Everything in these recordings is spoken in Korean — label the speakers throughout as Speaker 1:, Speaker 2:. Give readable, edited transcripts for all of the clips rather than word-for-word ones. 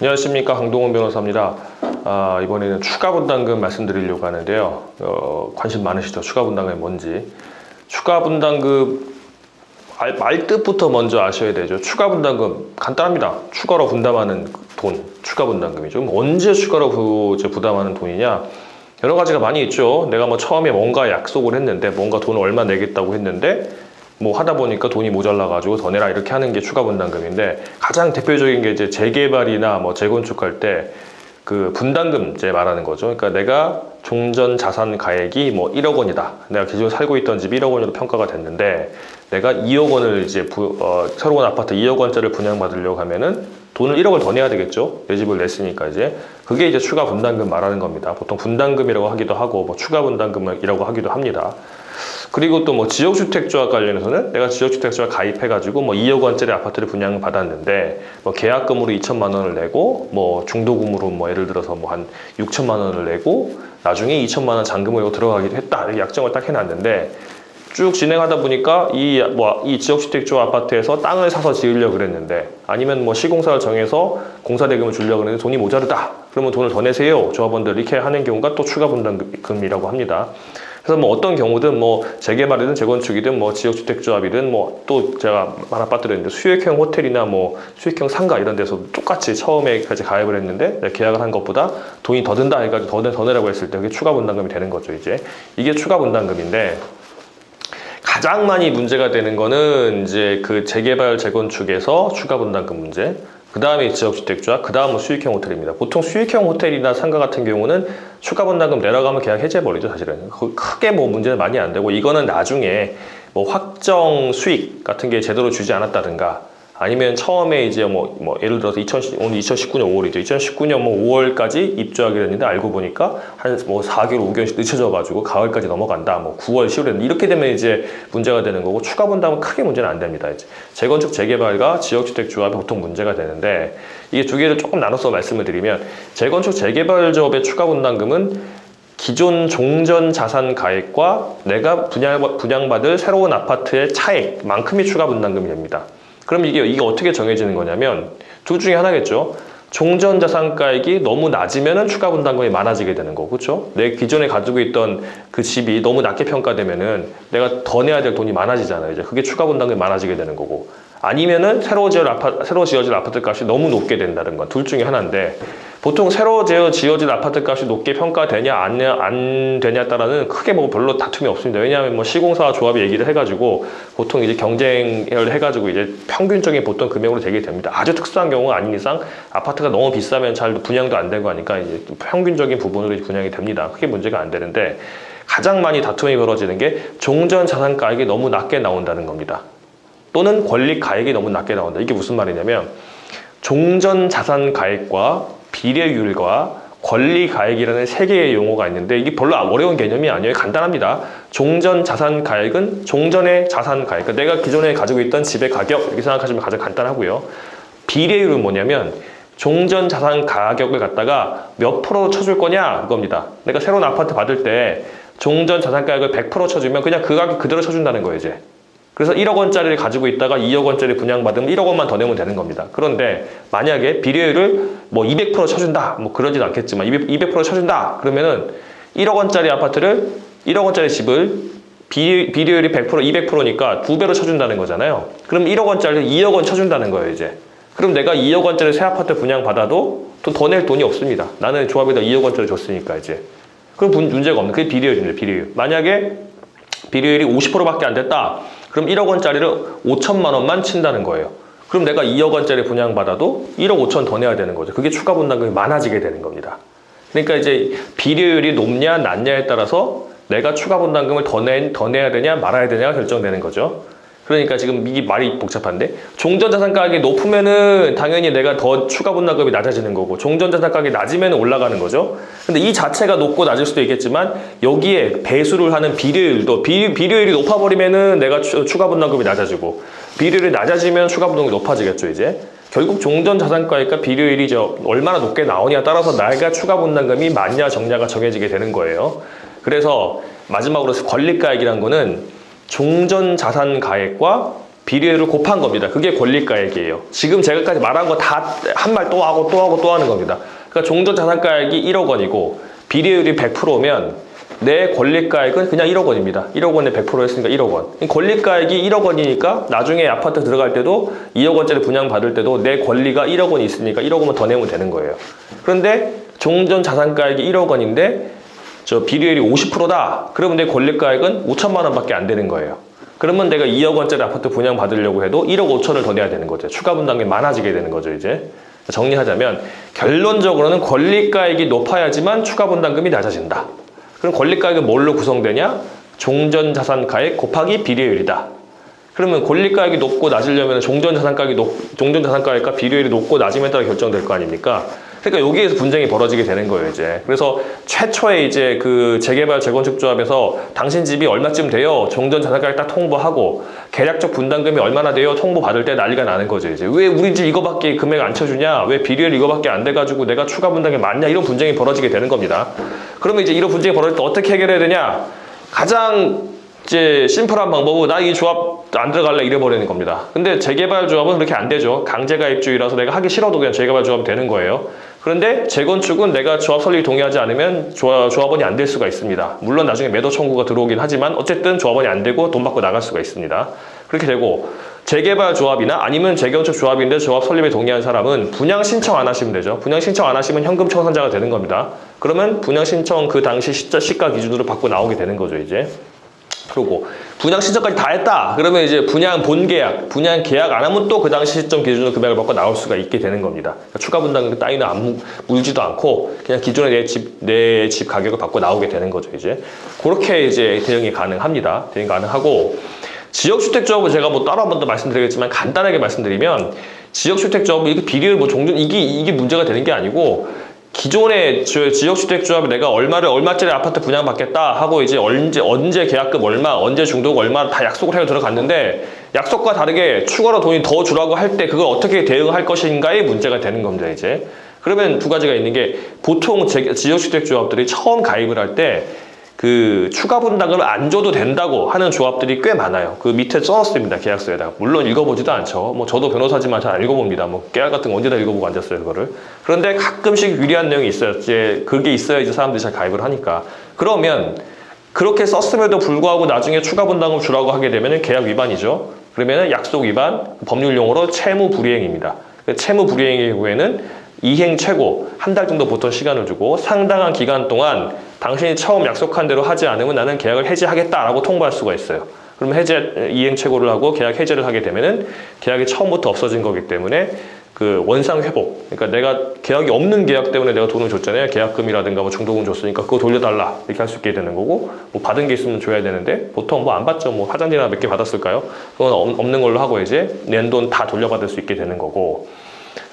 Speaker 1: 안녕하십니까, 강동원 변호사입니다. 이번에는 추가 분담금 말씀드리려고 하는데요. 관심 많으시죠? 추가 분담금이 뭔지. 추가 분담금 말뜻부터 먼저 아셔야 되죠. 추가 분담금 간단합니다. 추가로 분담하는 돈, 추가 분담금이죠. 그럼 언제 추가로 부담하는 돈이냐? 여러 가지가 많이 있죠. 내가 뭐 처음에 뭔가 약속을 했는데, 뭔가 돈을 얼마 내겠다고 했는데 뭐 하다 보니까 돈이 모자라가지고 더 내라 이렇게 하는 게 추가 분담금인데, 가장 대표적인 게 이제 재개발이나 뭐 재건축할 때 그 분담금제 말하는 거죠. 그러니까 내가 종전 자산 가액이 뭐 1억 원이다. 내가 기존에 살고 있던 집이 1억 원으로 평가가 됐는데, 내가 2억 원을 이제 새로운 아파트 2억 원짜리를 분양받으려고 하면은 돈을 1억을 더 내야 되겠죠. 내 집을 냈으니까 이제. 그게 이제 추가 분담금 말하는 겁니다. 보통 분담금이라고 하기도 하고 뭐 추가 분담금이라고 하기도 합니다. 그리고 또 뭐 지역주택조합 관련해서는 내가 지역주택조합 가입해가지고 뭐 2억 원짜리 아파트를 분양받았는데 뭐 계약금으로 2천만 원을 내고 뭐 중도금으로 뭐 예를 들어서 뭐 한 6천만 원을 내고 나중에 2천만 원 잔금으로 들어가기도 했다. 이렇게 약정을 딱 해놨는데, 쭉 진행하다 보니까 이 지역주택조합 아파트에서 땅을 사서 지으려고 그랬는데, 아니면 뭐 시공사를 정해서 공사대금을 주려고 그랬는데 돈이 모자르다. 그러면 돈을 더 내세요, 조합원들. 이렇게 하는 경우가 또 추가 분담금이라고 합니다. 그래서 뭐 어떤 경우든 뭐 재개발이든 재건축이든 뭐 지역주택조합이든 뭐 또 제가 하나 빠뜨렸는데 수익형 호텔이나 뭐 수익형 상가 이런 데서 똑같이 처음에까지 가입을 했는데 계약을 한 것보다 돈이 더 든다 해가지고 더 내라고 했을 때 그게 추가 분담금이 되는 거죠. 이제 이게 추가 분담금인데, 가장 많이 문제가 되는 거는 이제 그 재개발 재건축에서 추가 분담금 문제, 그 다음에 지역주택조합, 그 다음은 수익형 호텔입니다. 보통 수익형 호텔이나 상가 같은 경우는 추가 분담금 내라고 하면 계약 해제해버리죠, 사실은. 크게 뭐 문제는 많이 안 되고, 이거는 나중에 뭐 확정 수익 같은 게 제대로 주지 않았다든가, 아니면 처음에 이제 뭐 예를 들어서 오늘 2019년 5월이죠. 2019년 뭐 5월까지 입주하게 됐는데 알고 보니까 한 뭐 4개월, 5개월씩 늦춰져가지고 가을까지 넘어간다. 뭐 9월, 10월에 이렇게 되면 이제 문제가 되는 거고, 추가 분담은 크게 문제는 안 됩니다. 이제 재건축, 재개발과 지역주택조합이 보통 문제가 되는데, 이게 두 개를 조금 나눠서 말씀을 드리면, 재건축, 재개발 조합의 추가 분담금은 기존 종전 자산 가액과 내가 분양받을 새로운 아파트의 차액만큼이 추가 분담금이 됩니다. 그럼 이게 어떻게 정해지는 거냐면, 둘 중에 하나겠죠. 종전 자산가액이 너무 낮으면은 추가 분담금이 많아지게 되는 거고, 그렇죠? 내 기존에 가지고 있던 그 집이 너무 낮게 평가되면은 내가 더 내야 될 돈이 많아지잖아요. 이제 그게 추가 분담금이 많아지게 되는 거고, 아니면은 새로 지어질 아파트 값이 너무 높게 된다는 건 둘 중에 하나인데, 보통 새로 지어진 아파트 값이 높게 평가되냐 안 되냐에 따라는 크게 뭐 별로 다툼이 없습니다. 왜냐하면 뭐 시공사 조합이 얘기를 해가지고 보통 이제 경쟁을 해가지고 이제 평균적인 보통 금액으로 되게 됩니다. 아주 특수한 경우가 아닌 이상 아파트가 너무 비싸면 잘 분양도 안 되고 하니까 이제 평균적인 부분으로 분양이 됩니다. 크게 문제가 안 되는데, 가장 많이 다툼이 벌어지는 게 종전 자산가액이 너무 낮게 나온다는 겁니다. 또는 권리 가액이 너무 낮게 나온다. 이게 무슨 말이냐면, 종전 자산 가액과 비례율과 권리 가액이라는 세 개의 용어가 있는데, 이게 별로 어려운 개념이 아니에요. 간단합니다. 종전 자산 가액은 종전의 자산 가액, 그러니까 내가 기존에 가지고 있던 집의 가격, 이렇게 생각하시면 가장 간단하고요. 비례율은 뭐냐면, 종전 자산 가격을 갖다가 몇 프로 쳐줄 거냐, 그겁니다. 내가 새로운 아파트 받을 때 종전 자산 가격을 100% 쳐주면 그냥 그 가격 그대로 쳐준다는 거예요, 이제. 그래서 1억 원짜리를 가지고 있다가 2억 원짜리 분양받으면 1억 원만 더 내면 되는 겁니다. 그런데 만약에 비례율을 뭐 200% 쳐준다, 뭐 그러진 않겠지만 200% 쳐준다 그러면은 1억 원짜리 아파트를, 1억 원짜리 집을 비례율이 100%, 200%니까 2배로 쳐준다는 거잖아요. 그럼 1억 원짜리를 2억 원 쳐준다는 거예요, 이제. 그럼 내가 2억 원짜리 새 아파트 분양받아도 더 낼 돈이 없습니다. 나는 조합에다 2억 원짜리 줬으니까 이제. 그럼 문제가 없는, 그게 비례율입니다, 비례율. 만약에 비례율이 50%밖에 안 됐다. 그럼 1억 원짜리를 5천만 원만 친다는 거예요. 그럼 내가 2억 원짜리 분양받아도 1억 5천 더 내야 되는 거죠. 그게 추가 분담금이 많아지게 되는 겁니다. 그러니까 이제 비례율이 높냐 낮냐에 따라서 내가 추가 분담금을 더 내야 되냐 말아야 되냐가 결정되는 거죠. 그러니까 지금 이게 말이 복잡한데, 종전자산 가격이 높으면은 당연히 내가 더 추가 분담금이 낮아지는 거고, 종전자산 가격이 낮으면 올라가는 거죠. 근데 이 자체가 높고 낮을 수도 있겠지만, 여기에 배수를 하는 비례율도 비례율이 높아버리면은 내가 추가 분담금이 낮아지고, 비례율이 낮아지면 추가 분담금이 높아지겠죠, 이제. 결국 종전자산가액과 비례율이 얼마나 높게 나오냐에 따라서 내가 추가 분담금이 많냐 적냐가 정해지게 되는 거예요. 그래서 마지막으로 권리가액이라는 거는 종전 자산 가액과 비례율을 곱한 겁니다. 그게 권리가액이에요. 지금 제가까지 말한 거 다 한 말 또 하고 또 하고 또 하는 겁니다. 그러니까 종전자산가액이 1억 원이고 비례율이 100%면 내 권리가액은 그냥 1억 원입니다. 1억 원에 100% 했으니까 1억 원. 권리가액이 1억 원이니까 나중에 아파트 들어갈 때도 2억 원짜리 분양받을 때도 내 권리가 1억 원이 있으니까 1억 원만 더 내면 되는 거예요. 그런데 종전자산가액이 1억 원인데 저 비례율이 50%다. 그러면 내 권리가액은 5천만 원밖에 안 되는 거예요. 그러면 내가 2억 원짜리 아파트 분양받으려고 해도 1억 5천을 더 내야 되는 거죠. 추가 분담금이 많아지게 되는 거죠, 이제. 정리하자면 결론적으로는 권리가액이 높아야지만 추가 분담금이 낮아진다. 그럼 권리가액은 뭘로 구성되냐? 종전자산가액 곱하기 비례율이다. 그러면 권리가액이 높고 낮으려면 종전자산가액과 비례율이 높고 낮음에 따라 결정될 거 아닙니까? 그러니까 여기에서 분쟁이 벌어지게 되는 거예요, 이제. 그래서 최초에 이제 그 재개발 재건축 조합에서 당신 집이 얼마쯤 돼요? 종전자산가액 딱 통보하고 계략적 분담금이 얼마나 돼요? 통보받을 때 난리가 나는 거죠, 이제. 왜 우리 집 이거밖에 금액 안 쳐주냐? 왜 비례율 이거밖에 안 돼가지고 내가 추가 분담금이 많냐? 이런 분쟁이 벌어지게 되는 겁니다. 그러면 이제 이런 분쟁이 벌어질 때 어떻게 해결해야 되냐? 가장 이제 심플한 방법은 나 이 조합 안 들어갈래 이래버리는 겁니다. 근데 재개발 조합은 그렇게 안 되죠. 강제가입주의라서 내가 하기 싫어도 그냥 재개발 조합이 되는 거예요. 그런데 재건축은 내가 조합 설립이 동의하지 않으면 조합원이 안 될 수가 있습니다. 물론 나중에 매도 청구가 들어오긴 하지만 어쨌든 조합원이 안 되고 돈 받고 나갈 수가 있습니다. 그렇게 되고 재개발 조합이나 아니면 재건축 조합인데 조합 설립에 동의한 사람은 분양 신청 안 하시면 되죠. 분양 신청 안 하시면 현금 청산자가 되는 겁니다. 그러면 분양 신청 그 당시 시가 기준으로 받고 나오게 되는 거죠, 이제. 그리고 분양 신청까지 다 했다. 그러면 이제 분양 본계약, 분양 계약 안 하면 또 그 당시 시점 기준으로 금액을 받고 나올 수가 있게 되는 겁니다. 그러니까 추가 분담금 따위는 안 물지도 않고 그냥 기존의 내 집 가격을 받고 나오게 되는 거죠, 이제. 그렇게 이제 대응이 가능합니다. 대응 가능하고 지역주택조합은 제가 뭐 따로 한 번 더 말씀드리겠지만 간단하게 말씀드리면 지역주택조합은 이게 비례율 뭐 종전 이게 문제가 되는 게 아니고 기존의 지역주택조합에 내가 얼마짜리 아파트 분양받겠다 하고 이제 언제 계약금 얼마, 언제 중도금 얼마 다 약속을 해서 들어갔는데 약속과 다르게 추가로 돈이 더 주라고 할 때 그걸 어떻게 대응할 것인가의 문제가 되는 겁니다, 이제. 그러면 두 가지가 있는 게 보통 지역주택조합들이 처음 가입을 할 때 그 추가 분담금을 안 줘도 된다고 하는 조합들이 꽤 많아요. 그 밑에 써놨습니다, 계약서에다가. 물론 읽어보지도 않죠. 뭐 저도 변호사지만 잘 읽어봅니다. 뭐 계약 같은 거 언제 다 읽어보고 앉았어요, 그거를. 그런데 가끔씩 유리한 내용이 있어요. 이제 그게 있어야지 사람들이 잘 가입을 하니까. 그러면 그렇게 썼음에도 불구하고 나중에 추가 분담금 주라고 하게 되면 계약 위반이죠. 그러면 약속 위반, 법률 용어로 채무 불이행입니다. 채무 불이행의 경우에는 이행 최고 한 달 정도 보통 시간을 주고 상당한 기간 동안 당신이 처음 약속한 대로 하지 않으면 나는 계약을 해지하겠다라고 통보할 수가 있어요. 그러면 이행 최고를 하고 계약 해지를 하게 되면은 계약이 처음부터 없어진 거기 때문에 그 원상 회복. 그러니까 내가 계약이 없는 계약 때문에 내가 돈을 줬잖아요. 계약금이라든가 뭐 중도금 줬으니까 그거 돌려달라 이렇게 할 수 있게 되는 거고 뭐 받은 게 있으면 줘야 되는데 보통 뭐 안 받죠. 뭐 화장지나 몇 개 받았을까요? 그건 없는 걸로 하고 이제 낸 돈 다 돌려받을 수 있게 되는 거고.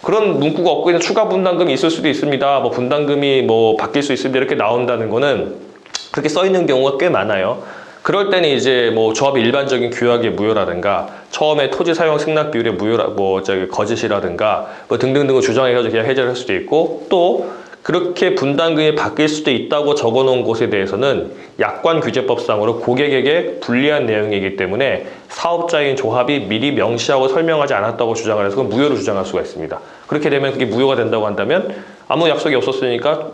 Speaker 1: 그런 문구가 없고 있는 추가 분담금이 있을 수도 있습니다. 뭐 분담금이 뭐 바뀔 수 있습니다. 이렇게 나온다는 거는 그렇게 써 있는 경우가 꽤 많아요. 그럴 때는 이제 뭐 조합의 일반적인 규약의 무효라든가 처음에 토지 사용 승낙 비율의 거짓이라든가 뭐 등등등을 주장해가지고 계약 해제를 할 수도 있고 또 그렇게 분담금이 바뀔 수도 있다고 적어놓은 곳에 대해서는 약관규제법상으로 고객에게 불리한 내용이기 때문에 사업자인 조합이 미리 명시하고 설명하지 않았다고 주장을 해서 그건 무효로 주장할 수가 있습니다. 그렇게 되면 그게 무효가 된다고 한다면 아무 약속이 없었으니까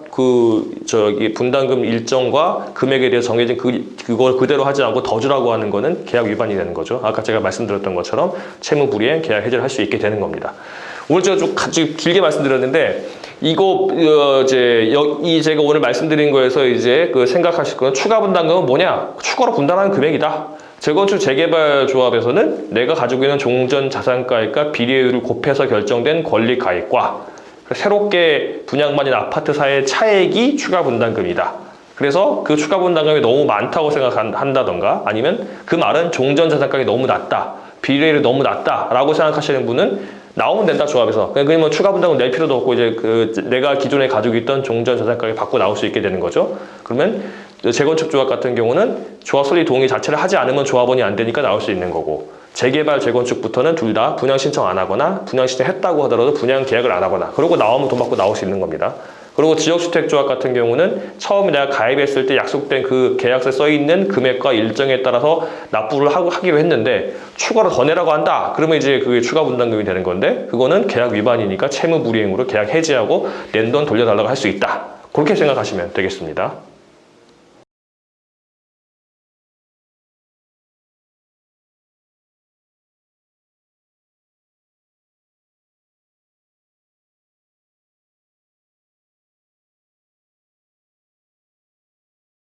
Speaker 1: 분담금 일정과 금액에 대해 정해진 그걸 그대로 하지 않고 더 주라고 하는 거는 계약 위반이 되는 거죠. 아까 제가 말씀드렸던 것처럼 채무 불이행, 계약 해제를 할 수 있게 되는 겁니다. 오늘 제가 좀 길게 말씀드렸는데 제가 오늘 말씀드린 거에서 이제 생각하실 거는 추가 분담금은 뭐냐? 추가로 분담하는 금액이다. 재건축 재개발 조합에서는 내가 가지고 있는 종전 자산가액과 비례율을 곱해서 결정된 권리 가액과 새롭게 분양받은 아파트사의 차액이 추가 분담금이다. 그래서 그 추가 분담금이 너무 많다고 생각한다던가 아니면 그 말은 종전 자산가액이 너무 낮다. 비례율이 너무 낮다라고 생각하시는 분은 나오면 된다, 조합에서. 그러면 추가 분담금 낼 필요도 없고 이제 내가 기존에 가지고 있던 종전 자산가액 받고 나올 수 있게 되는 거죠. 그러면 재건축 조합 같은 경우는 조합 설립 동의 자체를 하지 않으면 조합원이 안 되니까 나올 수 있는 거고 재개발 재건축부터는 둘 다 분양 신청 안 하거나 분양 신청 했다고 하더라도 분양 계약을 안 하거나 그러고 나오면 돈 받고 나올 수 있는 겁니다. 그리고 지역주택조합 같은 경우는 처음에 내가 가입했을 때 약속된 그 계약서에 써 있는 금액과 일정에 따라서 납부를 하기로 했는데 추가로 더 내라고 한다. 그러면 이제 그게 추가 분담금이 되는 건데 그거는 계약 위반이니까 채무 불이행으로 계약 해지하고 낸 돈 돌려달라고 할 수 있다. 그렇게 생각하시면 되겠습니다.